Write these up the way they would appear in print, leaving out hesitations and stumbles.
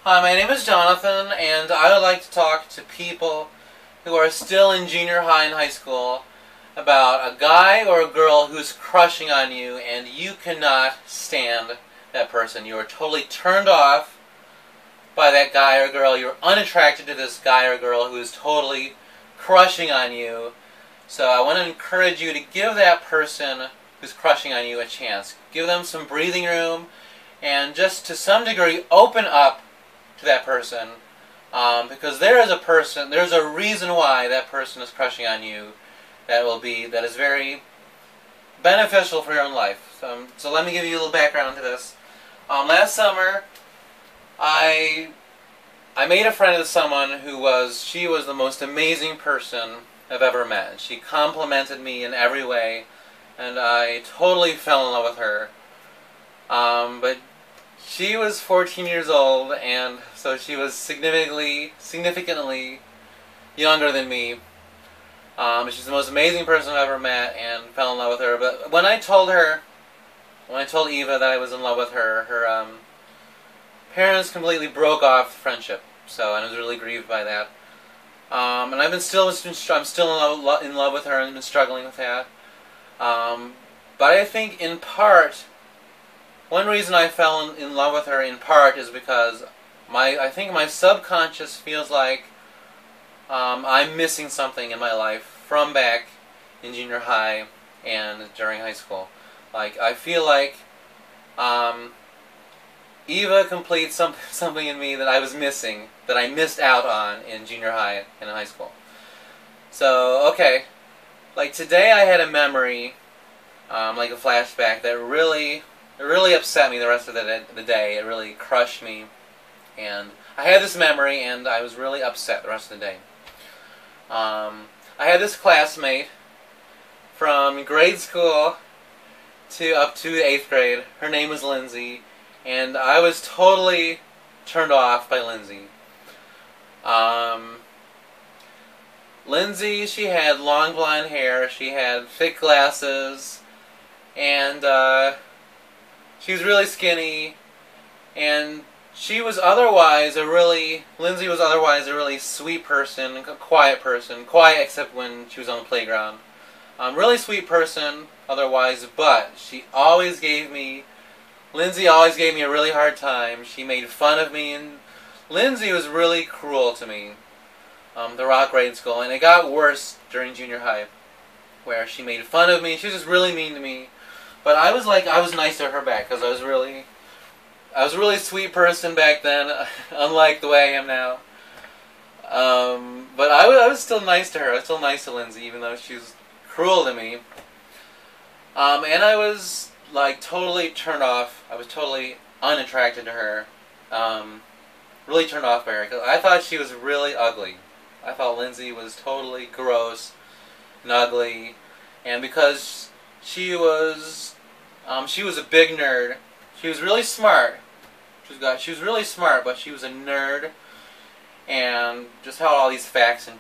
Hi, my name is Jonathan, and I would like to talk to people who are still in junior high and high school about a guy or a girl who's crushing on you and you cannot stand that person. You are totally turned off by that guy or girl. You're unattracted to this guy or girl who is totally crushing on you. So I want to encourage you to give that person who's crushing on you a chance. Give them some breathing room and just to some degree open up to that person, because there's a reason why that person is crushing on you that is very beneficial for your own life. So let me give you a little background to this. Last summer, I made a friend with someone she was the most amazing person I've ever met. She complimented me in every way, and I totally fell in love with her. But she was 14 years old, and so she was significantly younger than me. She's the most amazing person I've ever met, and fell in love with her. But when I told Eva that I was in love with her, her parents completely broke off the friendship. So I was really grieved by that. And I'm still in love with her, and been struggling with that. But I think in part, one reason I fell in love with her in part is because I think my subconscious feels like I'm missing something in my life from back in junior high and during high school. Like, I feel like Eva completes something in me that I was missing, that I missed out on in junior high and in high school. So, okay, like today I had a memory, like a flashback that really upset me the rest of the day. It really crushed me. And I had this memory, and I was really upset the rest of the day. I had this classmate from grade school up to the 8th grade. Her name was Lindsay, and I was totally turned off by Lindsay. Lindsay, she had long blonde hair, she had thick glasses, and she was really skinny, and Lindsay was otherwise a really sweet person, a quiet person, quiet except when she was on the playground. Really sweet person otherwise, but Lindsay always gave me a really hard time. She made fun of me, and Lindsay was really cruel to me throughout grade school, and it got worse during junior high, where she made fun of me. She was just really mean to me. But I was nice to her back, because I was a really sweet person back then, unlike the way I am now. But I was still nice to her. I was still nice to Lindsay, even though she was cruel to me. And I was like totally turned off. I was totally unattracted to her. Really turned off by her, because I thought she was really ugly. I thought Lindsay was totally gross and ugly, and because she was a big nerd. She was really smart. She was really smart, but she was a nerd, and just had all these facts in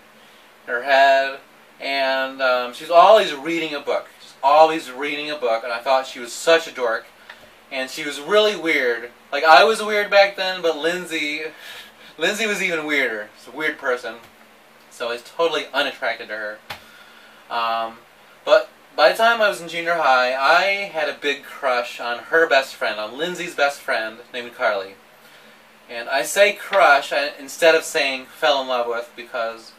her head. And she was always reading a book. She's always reading a book, and I thought she was such a dork. And she was really weird. Like, I was weird back then, but Lindsay was even weirder. She's a weird person. So I was totally unattracted to her. But by the time I was in junior high, I had a big crush on her best friend, on Lindsay's best friend, named Carly. And I say crush instead of saying fell in love with, because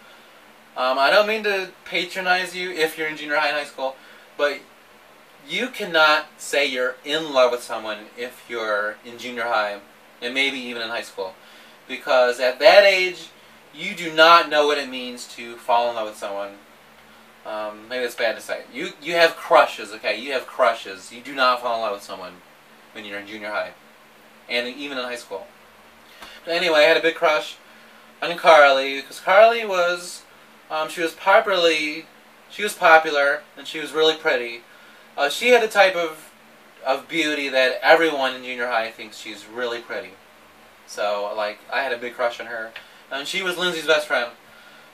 I don't mean to patronize you if you're in junior high and high school, but you cannot say you're in love with someone if you're in junior high, and maybe even in high school. Because at that age, you do not know what it means to fall in love with someone. Maybe that's bad to say. You have crushes, okay? You have crushes. You do not fall in love with someone when you're in junior high, and even in high school. But anyway, I had a big crush on Carly, because Carly was, she was popular, and she was really pretty. She had a type of beauty that everyone in junior high thinks she's really pretty. So, like, I had a big crush on her. And she was Lindsay's best friend.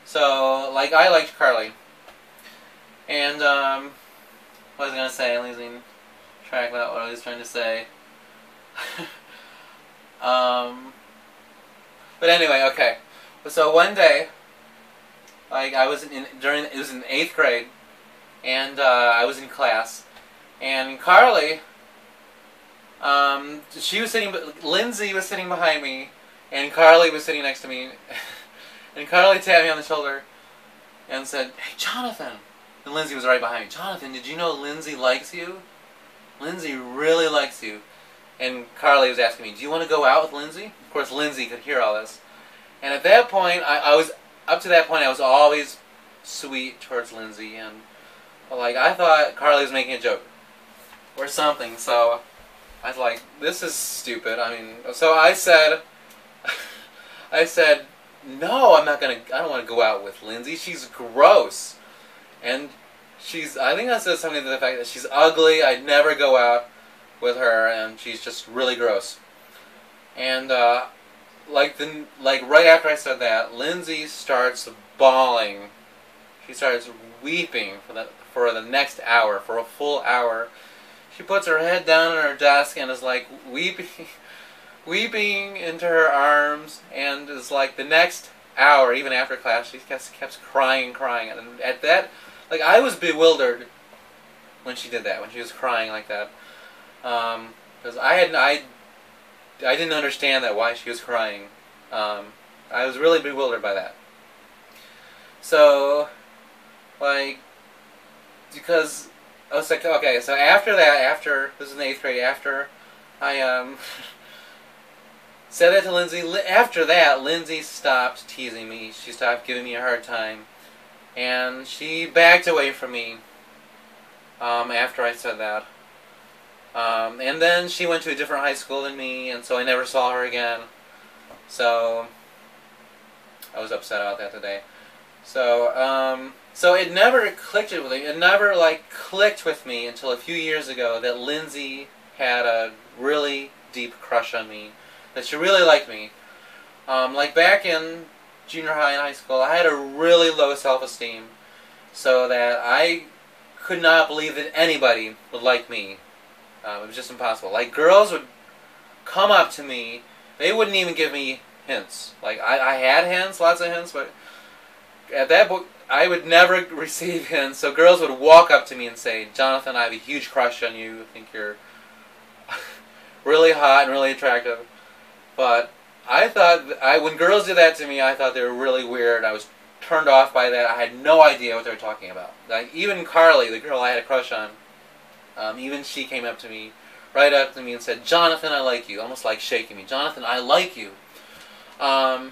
So, like, I liked Carly. And, what was I going to say? I'm losing track about what I was trying to say. But anyway, okay. So one day, like I was it was in 8th grade, and I was in class, and Carly, she was sitting, Lindsay was sitting behind me, and Carly was sitting next to me, and Carly tapped me on the shoulder, and said, "Hey, Jonathan," and Lindsay was right behind me. "Jonathan, did you know Lindsay likes you? Lindsay really likes you." And Carly was asking me, "Do you want to go out with Lindsay?" Of course, Lindsay could hear all this. And at that point, up to that point, I was always sweet towards Lindsay. And, like, I thought Carly was making a joke or something. So I was like, this is stupid. I mean, so I said, "No, I don't want to go out with Lindsay. She's gross." And I think I said something to the fact that she's ugly. I'd never go out with her, and she's just really gross. And like right after I said that, Lindsay starts bawling. She starts weeping for the next hour, for a full hour. She puts her head down on her desk and is like weeping into her arms, and is like the next hour, even after class, she kept crying. And at that, like, I was bewildered when she did that, when she was crying like that. Because I didn't understand why she was crying. I was really bewildered by that. So, like, because I was like, okay, so after that, this was in 8th grade, after I said that to Lindsay, after that, Lindsay stopped teasing me. She stopped giving me a hard time, and she backed away from me after I said that. And then she went to a different high school than me, and so I never saw her again. So I was upset about that today. So so it never clicked with me. It never clicked with me until a few years ago that Lindsay had a really deep crush on me, that she really liked me. Like back in junior high and high school, I had a really low self-esteem, so that I could not believe that anybody would like me. It was just impossible. Like, girls would come up to me, they wouldn't even give me hints. Like, I had hints, lots of hints, but at that point, I would never receive hints, so girls would walk up to me and say, "Jonathan, I have a huge crush on you. I think you're really hot and really attractive." But I thought, when girls did that to me, I thought they were really weird. I was turned off by that. I had no idea what they were talking about. Like, even Carly, the girl I had a crush on, even she came up to me, right up to me, and said, "Jonathan, I like you," almost like shaking me. "Jonathan, I like you." But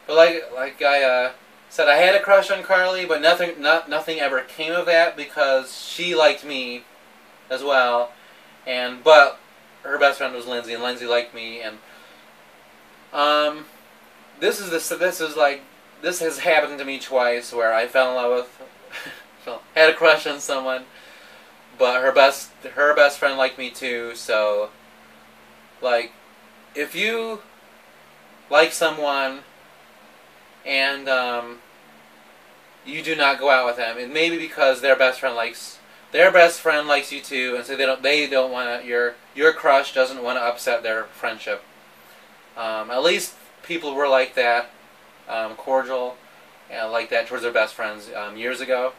like I said, I had a crush on Carly, but nothing ever came of that, because she liked me as well, but her best friend was Lindsay, and Lindsay liked me, and this has happened to me twice, where I fell in love with, had a crush on someone, but her best friend liked me too. So, like, if you like someone and you do not go out with them, it may be because their best friend likes you too, and so they don't want to, your crush doesn't want to upset their friendship. At least people were like that, cordial, and like that towards their best friends years ago,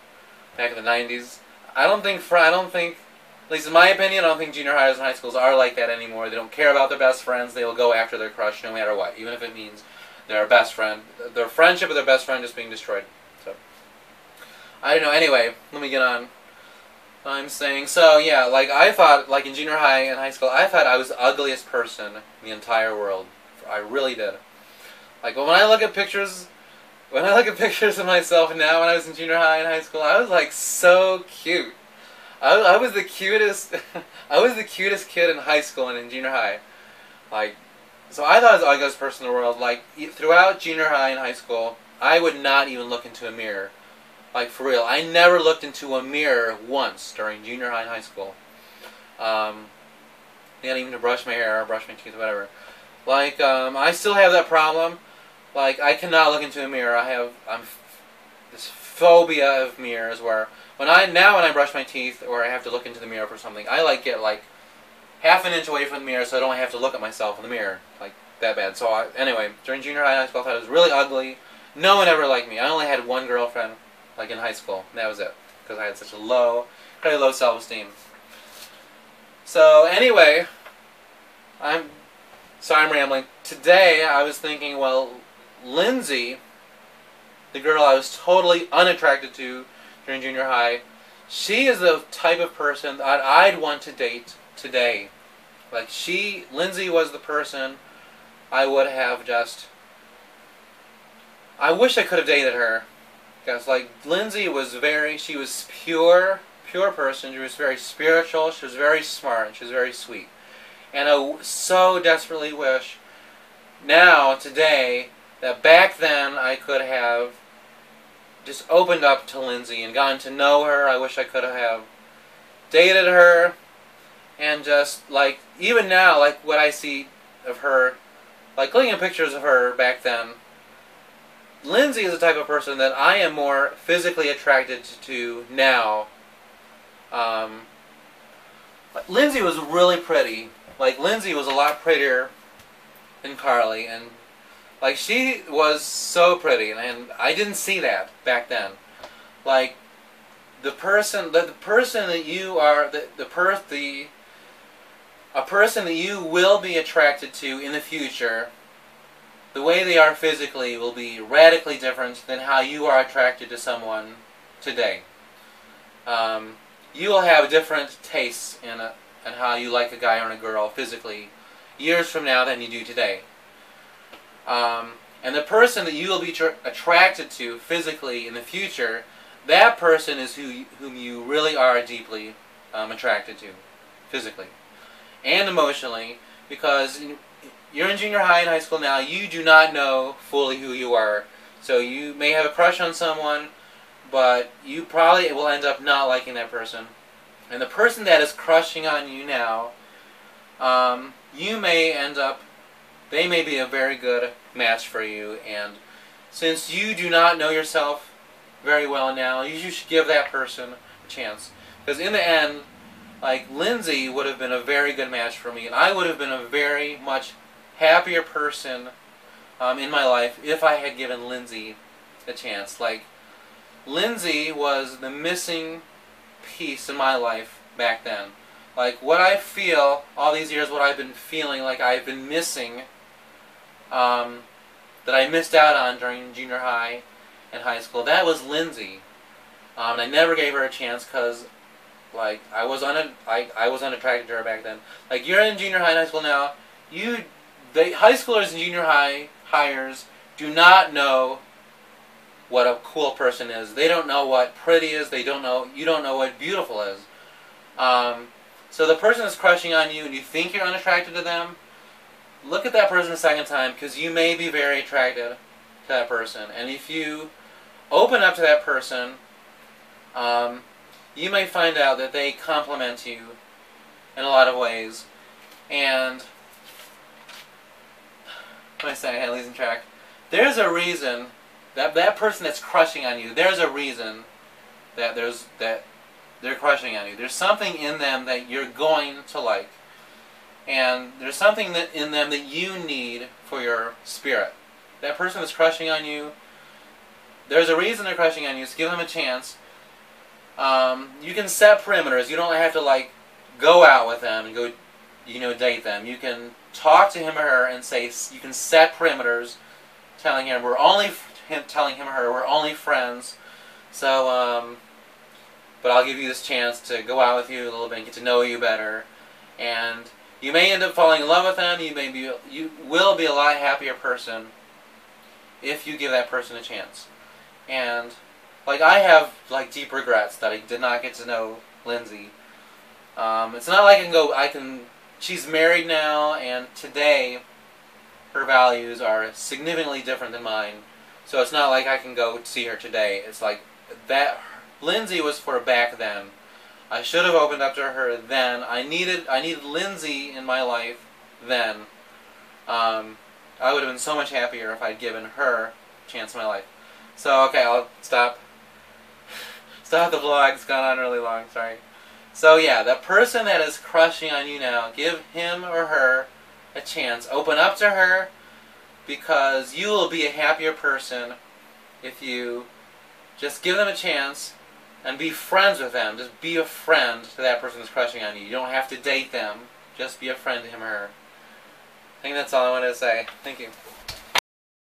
back in the 90s. I don't think, at least in my opinion, I don't think junior highs and high schools are like that anymore. They don't care about their best friends. They will go after their crush no matter what, even if it means their friendship with their best friend is being destroyed. So, I don't know. Anyway, let me get on. I'm saying, so yeah, like, I thought, like, in junior high and high school, I thought I was the ugliest person in the entire world. I really did. Like, when I look at pictures of myself now, when I was in junior high and high school, I was, like, so cute. I was the cutest, I was the cutest kid in high school and in junior high. Like, so I thought I was the ugliest person in the world. Like, throughout junior high and high school, I would not even look into a mirror. Like, for real. I never looked into a mirror once during junior high and high school. Not even to brush my hair or brush my teeth or whatever. Like, I still have that problem. Like, I cannot look into a mirror. I'm this phobia of mirrors where when I brush my teeth or I have to look into the mirror for something, I get half an inch away from the mirror so I don't have to look at myself in the mirror. Like, that bad. So anyway, during junior high and high school, I thought I was really ugly. No one ever liked me. I only had one girlfriend, like in high school, and that was it, because I had such a very low self-esteem. So anyway, I'm rambling. Today I was thinking, well, Lindsay, the girl I was totally unattracted to during junior high, she is the type of person that I'd want to date today. Like Lindsay was the person I would have just... I wish I could have dated her. Because, like, Lindsay was she was pure person. She was very spiritual. She was very smart. And she was very sweet. And I so desperately wish now, today, that back then I could have just opened up to Lindsay and gotten to know her. I wish I could have dated her. And just, like, even now, like, what I see of her, like, looking at pictures of her back then, Lindsay is the type of person that I am more physically attracted to now. Lindsay was really pretty. Like, Lindsay was a lot prettier than Carly, and, like, she was so pretty, and I didn't see that back then. Like, the person that you are, a person that you will be attracted to in the future, the way they are physically will be radically different than how you are attracted to someone today. You will have different tastes in how you like a guy or a girl physically years from now than you do today. And the person that you will be attracted to physically in the future, that person is whom you really are deeply attracted to physically and emotionally, because you're in junior high and high school now. You do not know fully who you are. So you may have a crush on someone, but you probably will end up not liking that person. And the person that is crushing on you now, they may be a very good match for you. And since you do not know yourself very well now, you should give that person a chance. Because in the end, like, Lindsay would have been a very good match for me, and I would have been a very much happier person in my life if I had given Lindsay a chance. Like, Lindsay was the missing piece in my life back then. Like, what I feel all these years, what I've been feeling like I've been missing, that I missed out on during junior high and high school, that was Lindsay. And I never gave her a chance because, like, I was unattracted to her back then. Like, you're in junior high and high school now. The high schoolers and junior hires do not know what a cool person is. They don't know what pretty is. You don't know what beautiful is. So the person that's crushing on you and you think you're unattracted to them, look at that person a second time, because you may be very attracted to that person. And if you open up to that person, you may find out that they compliment you in a lot of ways. And what I say, I had losing track. There's a reason that person that's crushing on you, there's a reason that they're crushing on you. There's something in them that you're going to like. And there's something in them that you need for your spirit. That person that's crushing on you, there's a reason they're crushing on you, so give them a chance. You can set perimeters. You don't have to, like, go out with them and go, date them. You can talk to him or her and say, you can set perimeters, telling him or her, we're only friends. So, but I'll give you this chance to go out with you a little bit and get to know you better. And you may end up falling in love with them. You will be a lot happier person if you give that person a chance. And, like, I have, like, deep regrets that I did not get to know Lindsay. It's not like she's married now, and today her values are significantly different than mine. So it's not like I can go see her today. It's like that. Lindsay was for back then. I should have opened up to her then. I needed Lindsay in my life then. I would have been so much happier if I'd given her a chance in my life. So, okay, I'll stop. Stop the vlog. It's gone on really long. Sorry. So, yeah, the person that is crushing on you now, give him or her a chance. Open up to her, because you will be a happier person if you just give them a chance and be friends with them. Just be a friend to that person that's crushing on you. You don't have to date them. Just be a friend to him or her. I think that's all I wanted to say. Thank you.